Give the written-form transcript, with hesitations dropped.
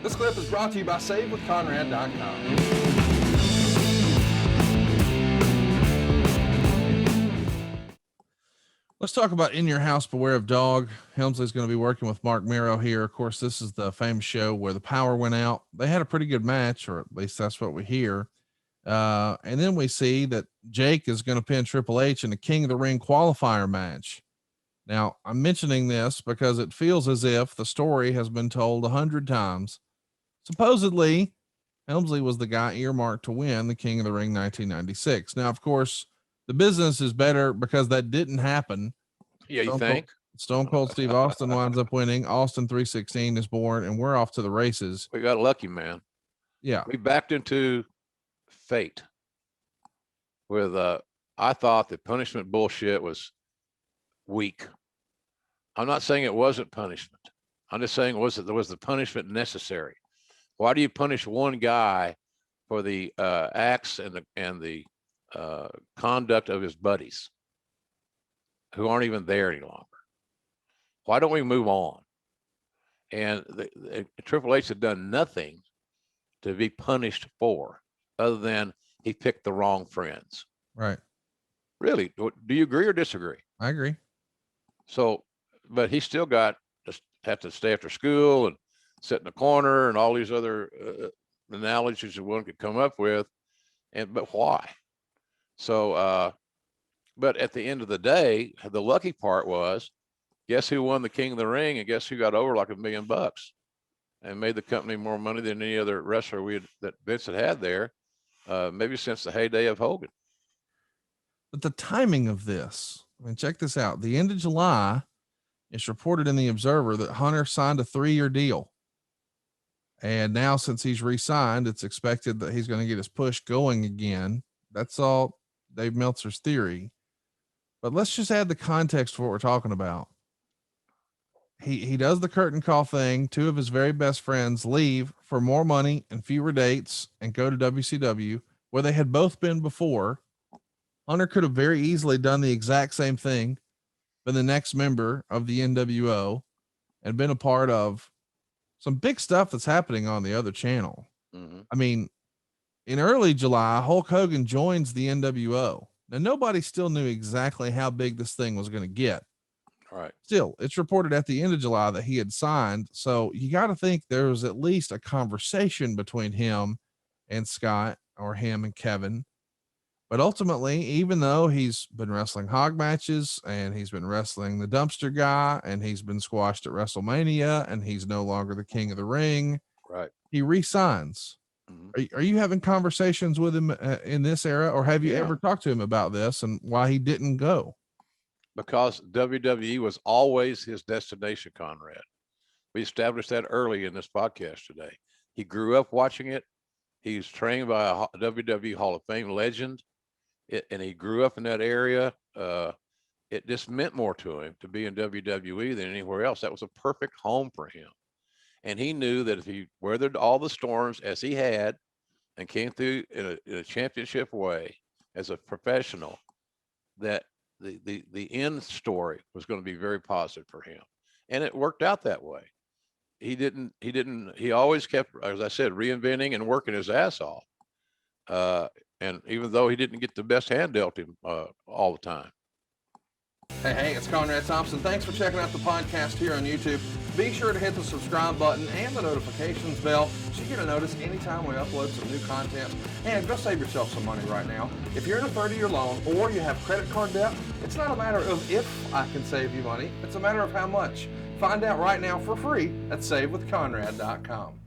This clip is brought to you by SaveWithConrad.com. Let's talk about In Your House, Beware of Dog. Helmsley's going to be working with Mark Miro here. Of course, this is the famous show where the power went out. They had a pretty good match, or at least that's what we hear. And then we see that Jake is going to pin Triple H in the King of the Ring qualifier match. Now, I'm mentioning this because it feels as if the story has been told 100 times. Supposedly, Helmsley was the guy earmarked to win the King of the Ring 1996. Now, of course, the business is better because that didn't happen. Yeah, you think? Stone Cold Steve Austin winds up winning. Austin 316 is born, and we're off to the races. We got lucky, man. Yeah. We backed into fate with, I thought the punishment bullshit was weak. I'm not saying it wasn't punishment. I'm just saying was the punishment necessary? Why do you punish one guy for the acts and the conduct of his buddies who aren't even there any longer? Why don't we move on? And the Triple H had done nothing to be punished for, other than he picked the wrong friends. Right. Really? Do you agree or disagree? I agree. So, but he still had to stay after school and sit in the corner and all these other analogies that one could come up with. But why? So, but at the end of the day, the lucky part was, guess who won the King of the Ring, and guess who got over like $1 million and made the company more money than any other wrestler that Vince had there, maybe since the heyday of Hogan. But the timing of this, I mean, check this out. The end of July, it's reported in the Observer that Hunter signed a 3-year deal. And now, since he's re-signed, it's expected that he's going to get his push going again. That's all Dave Meltzer's theory. But let's just add the context for what we're talking about. He does the curtain call thing. 2 of his very best friends leave for more money and fewer dates and go to WCW, where they had both been before. Hunter could have very easily done the exact same thing, been the next member of the NWO, and been a part of some big stuff that's happening on the other channel. Mm-hmm. I mean, in early July, Hulk Hogan joins the NWO. Now, nobody still knew exactly how big this thing was going to get. All right. Still, it's reported at the end of July that he had signed. So you got to think there was at least a conversation between him and Scott, or him and Kevin. But ultimately, even though he's been wrestling hog matches and he's been wrestling the dumpster guy and he's been squashed at WrestleMania and he's no longer the King of the Ring, right? He re-signs. Mm-hmm. Are you having conversations with him in this era, or have you ever talked to him about this and why he didn't go? Because WWE was always his destination, Conrad. We established that early in this podcast today. He grew up watching it. He's trained by a WWE Hall of Fame legend, and he grew up in that area. It just meant more to him to be in WWE than anywhere else. That was a perfect home for him. And he knew that if he weathered all the storms as he had and came through in a championship way as a professional, that the end story was going to be very positive for him. And it worked out that way. He always kept, as I said, reinventing and working his ass off. And even though he didn't get the best hand dealt him all the time. Hey, it's Conrad Thompson. Thanks for checking out the podcast here on YouTube. Be sure to hit the subscribe button and the notifications bell so you get a notice anytime we upload some new content. And go save yourself some money right now. If you're in a 30-year loan or you have credit card debt, it's not a matter of if I can save you money. It's a matter of how much. Find out right now for free at SaveWithConrad.com.